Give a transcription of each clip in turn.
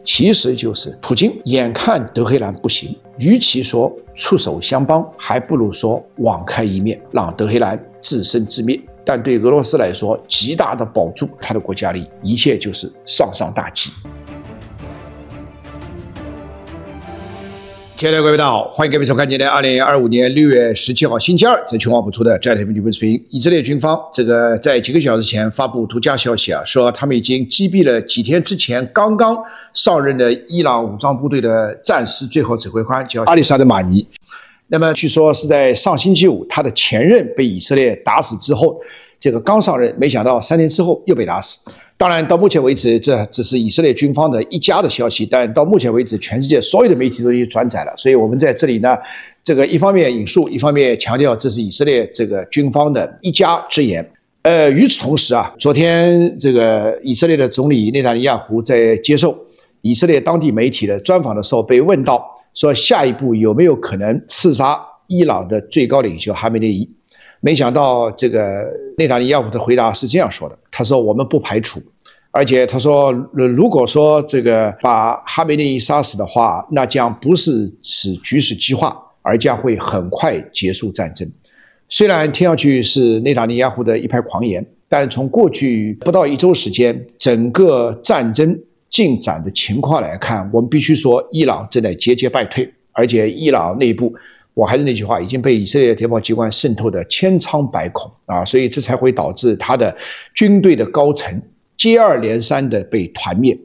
其实就是普京眼看德黑兰不行，与其说出手相帮，还不如说网开一面，让德黑兰自生自灭。但对俄罗斯来说，极大的保住他的国家利益，一切就是上上大吉。亲爱的各位大家好，欢迎各位收看今天2025年6月17号星期二在全网播出的《JTV News》视频。以色列军方在几个小时前发布独家消息说他们已经击毙了几天之前刚刚上任的伊朗武装部队的战时最高指挥官，叫阿里沙德马尼。那么据说是在上星期五，他的前任被以色列打死之后，刚上任，没想到3天之后又被打死。当然，到目前为止，这只是以色列军方的一家的消息，但到目前为止，全世界所有的媒体都已经转载了。所以我们在这里呢，一方面引述，一方面强调这是以色列军方的一家之言。与此同时昨天以色列的总理内塔尼亚胡在接受以色列当地媒体的专访的时候，被问到说下一步有没有可能刺杀伊朗的最高领袖哈梅内伊。没想到内塔尼亚胡的回答是这样说的，他说我们不排除，而且他说如果说把哈梅内伊杀死的话，那将不是使局势激化，而将会很快结束战争。虽然听上去是内塔尼亚胡的一派狂言，但从过去不到1周时间整个战争进展的情况来看，我们必须说伊朗正在节节败退，而且伊朗内部我还是那句话，已经被以色列谍报机关渗透的千疮百孔所以这才会导致他的军队的高层接二连三的被团灭，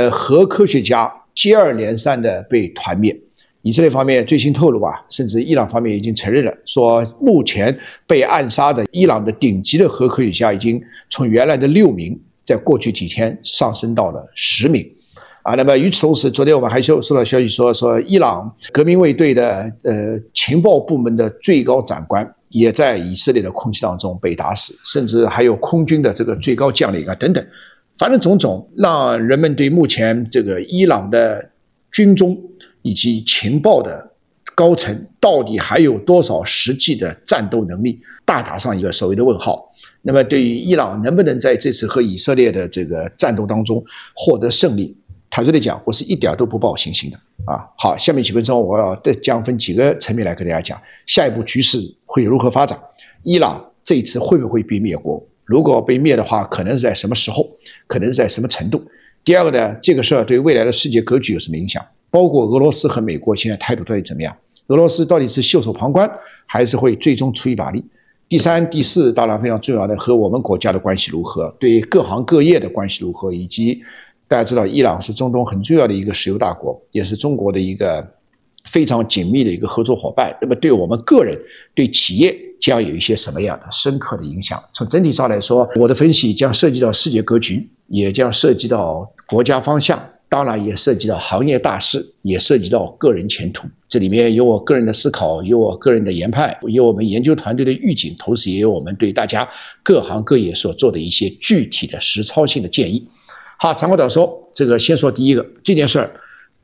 核科学家接二连三的被团灭。以色列方面最新透露甚至伊朗方面已经承认了，说目前被暗杀的伊朗的顶级的核科学家已经从原来的6名，在过去几天上升到了10名。那么与此同时，昨天我们还收到消息说伊朗革命卫队的情报部门的最高长官也在以色列的空袭当中被打死，甚至还有空军的最高将领等等，反正种种让人们对目前伊朗的军中以及情报的高层到底还有多少实际的战斗能力大打上一个所谓的问号。那么对于伊朗能不能在这次和以色列的战斗当中获得胜利，坦率地讲，我是一点都不抱信心的好，下面几分钟我要将分几个层面来跟大家讲，下一步局势会如何发展，伊朗这一次会不会被灭国，如果被灭的话，可能是在什么时候，可能是在什么程度。第二个呢，这个事儿对未来的世界格局有什么影响，包括俄罗斯和美国现在态度到底怎么样，俄罗斯到底是袖手旁观，还是会最终出一把力。第三、第四当然非常重要的，和我们国家的关系如何，对各行各业的关系如何，以及大家知道伊朗是中东很重要的一个石油大国，也是中国的一个非常紧密的一个合作伙伴，那么对我们个人对企业将有一些什么样的深刻的影响。从整体上来说，我的分析将涉及到世界格局，也将涉及到国家方向，当然也涉及到行业大势，也涉及到个人前途。这里面有我个人的思考，有我个人的研判，有我们研究团队的预警，同时也有我们对大家各行各业所做的一些具体的实操性的建议。好，长话短说，先说第一个，这件事儿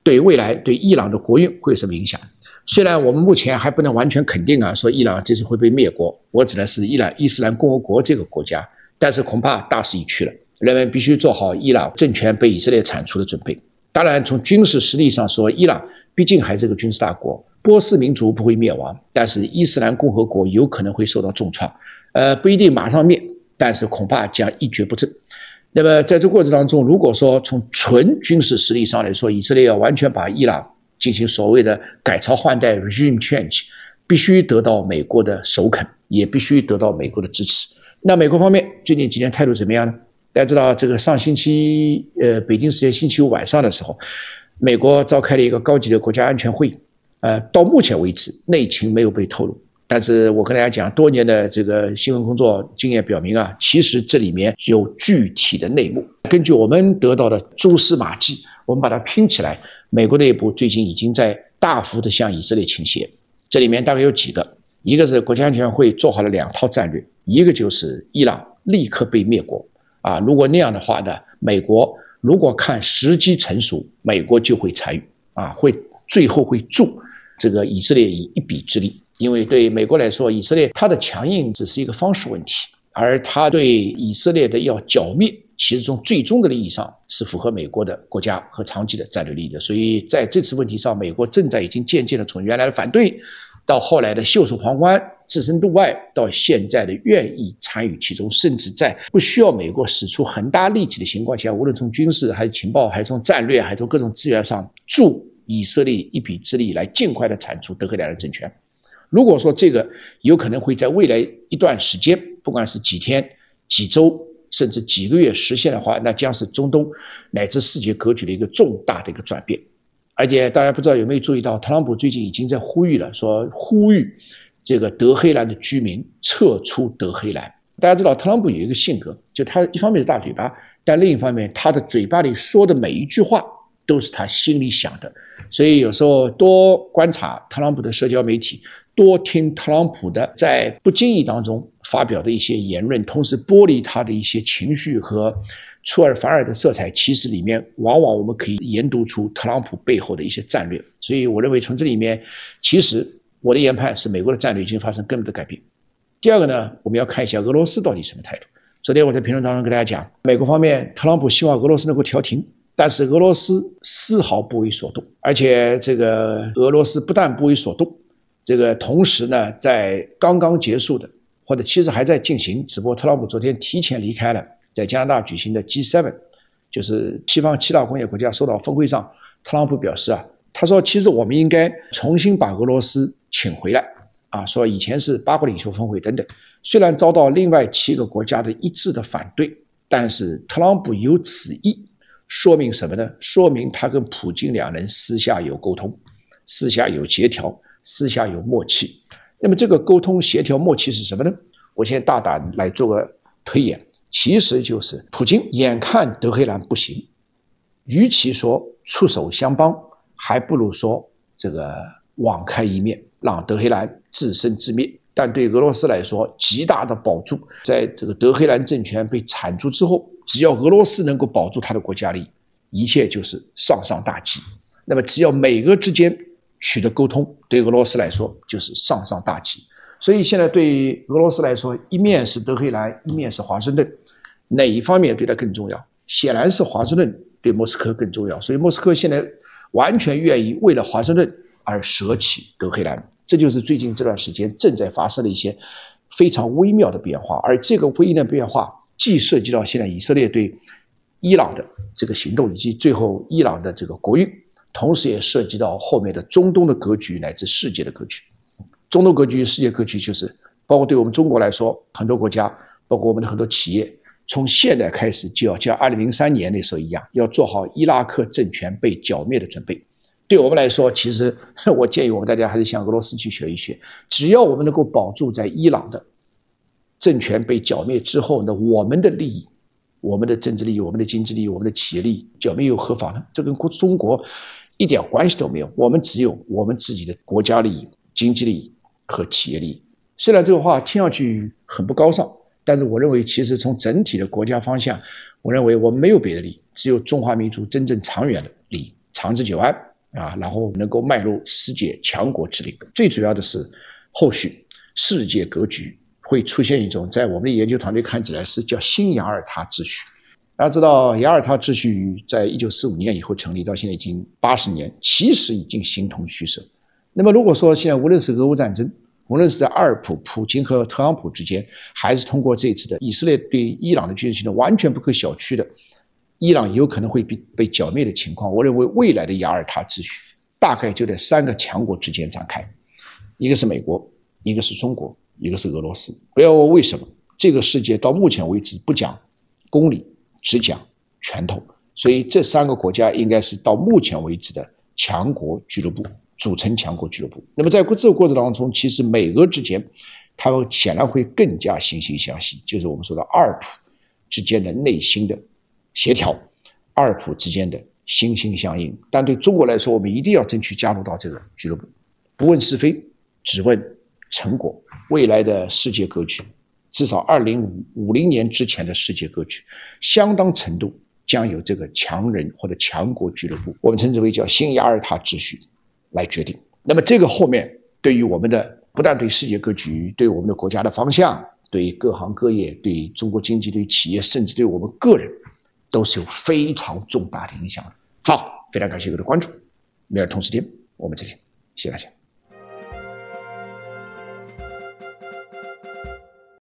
对未来对伊朗的国运会有什么影响？虽然我们目前还不能完全肯定说伊朗这次会被灭国，我指的是伊斯兰共和国这个国家，但是恐怕大势已去了，人们必须做好伊朗政权被以色列铲除的准备。当然，从军事实力上说，伊朗毕竟还是个军事大国，波斯民族不会灭亡，但是伊斯兰共和国有可能会受到重创，不一定马上灭，但是恐怕将一蹶不振。那么在这过程当中，如果说从纯军事实力上来说，以色列要完全把伊朗进行所谓的改朝换代 regime change， 必须得到美国的首肯，也必须得到美国的支持。那美国方面最近几天态度怎么样呢？大家知道上星期北京时间星期五晚上的时候，美国召开了一个高级的国家安全会议，到目前为止内情没有被透露，但是我跟大家讲，多年的新闻工作经验表明其实这里面有具体的内幕。根据我们得到的蛛丝马迹，我们把它拼起来，美国内部最近已经在大幅的向以色列倾斜。这里面大概有几个，一个是国家安全会做好了2套战略，一个就是伊朗立刻被灭国如果那样的话呢，美国如果看时机成熟，美国就会参与最后会助以色列以一臂之力。因为对美国来说，以色列它的强硬只是一个方式问题而他对以色列的要剿灭，其实从最终的利益上是符合美国的国家和长期的战略利益的。所以在这次问题上，美国正在已经渐渐的从原来的反对，到后来的袖手旁观、置身度外，到现在的愿意参与其中，甚至在不需要美国使出很大力气的情况下，无论从军事还是情报，还是从战略，还是从各种资源上，助以色列一臂之力，来尽快的铲除德黑兰的政权。如果说这个有可能会在未来一段时间，不管是几天、几周，甚至几个月实现的话，那将是中东乃至世界格局的一个重大的一个转变。而且大家不知道有没有注意到，特朗普最近已经在呼吁了，说呼吁这个德黑兰的居民撤出德黑兰。大家知道特朗普有一个性格，就他一方面是大嘴巴，但另一方面他的嘴巴里说的每一句话都是他心里想的。所以有时候多观察特朗普的社交媒体，多听特朗普的在不经意当中发表的一些言论，同时剥离他的一些情绪和出尔反尔的色彩，其实里面往往我们可以研读出特朗普背后的一些战略。所以我认为从这里面，其实我的研判是美国的战略已经发生根本的改变。第二个呢，我们要看一下俄罗斯到底什么态度。昨天我在评论当中跟大家讲，美国方面特朗普希望俄罗斯能够调停，但是俄罗斯丝毫不为所动，而且这个俄罗斯不但不为所动，这个同时呢，在刚刚结束的，或者其实还在进行，只不过特朗普昨天提前离开了，在加拿大举行的 G7， 就是西方7大工业国家首脑峰会上，特朗普表示他说其实我们应该重新把俄罗斯请回来说以前是8国领袖峰会等等，虽然遭到另外7个国家的一致的反对，但是特朗普有此意，说明什么呢？说明他跟普京两人私下有沟通，私下有协调，私下有默契。那么这个沟通协调默契是什么呢？我现在大胆来做个推演，其实就是普京眼看德黑兰不行，与其说出手相帮，还不如说这个网开一面，让德黑兰自生自灭。但对俄罗斯来说，极大的保住，在这个德黑兰政权被铲除之后，只要俄罗斯能够保住他的国家利益，一切就是上上大吉。那么只要美俄之间取得沟通，对俄罗斯来说就是上上大吉。所以现在对俄罗斯来说，一面是德黑兰，一面是华盛顿，哪一方面对他更重要？显然是华盛顿对莫斯科更重要。所以莫斯科现在完全愿意为了华盛顿而舍弃德黑兰，这就是最近这段时间正在发生的一些非常微妙的变化。而这个微妙的变化既涉及到现在以色列对伊朗的这个行动，以及最后伊朗的这个国运，同时也涉及到后面的中东的格局乃至世界的格局。中东格局、世界格局就是包括对我们中国来说，很多国家，包括我们的很多企业，从现在开始就要像2003年那时候一样，要做好伊拉克政权被剿灭的准备。对我们来说，其实我建议我们大家还是向俄罗斯去学一学，只要我们能够保住在伊朗的政权被剿灭之后呢，我们的利益，我们的政治利益，我们的经济利益，我们的企业利益，剿灭又何妨呢？这跟中国一点关系都没有，我们只有我们自己的国家利益、经济利益和企业利益。虽然这个话听上去很不高尚，但是我认为其实从整体的国家方向，我认为我们没有别的利益，只有中华民族真正长远的利益，长治久安然后能够迈入世界强国之林。最主要的是后续世界格局会出现一种在我们的研究团队看起来是叫新雅尔塔秩序。大家知道雅尔塔秩序在1945年以后成立，到现在已经80年，其实已经形同虚设。那么如果说现在无论是俄乌战争，无论是在普京和特朗普之间，还是通过这次的以色列对伊朗的军事行动，完全不可小觑的伊朗有可能会被剿灭的情况，我认为未来的雅尔塔秩序大概就在3个强国之间展开，一个是美国，一个是中国，一个是俄罗斯。不要问为什么，这个世界到目前为止不讲公理，只讲拳头，所以这3个国家应该是到目前为止的强国俱乐部，组成强国俱乐部。那么在这个过程当中，其实美俄之间它显然会更加惺惺相惜，就是我们说的二普之间的内心的协调，二普之间的心心相印。但对中国来说，我们一定要争取加入到这个俱乐部，不问是非，只问成果。未来的世界格局，至少2050年之前的世界格局，相当程度将由这个强人或者强国俱乐部，我们称之为叫新雅尔塔秩序来决定。那么这个后面对于我们的不但对世界格局，对我们的国家的方向，对各行各业、对中国经济、对企业，甚至对我们个人，都是有非常重大的影响的。好，非常感谢各位的关注，明儿同时间我们再见，谢谢大家。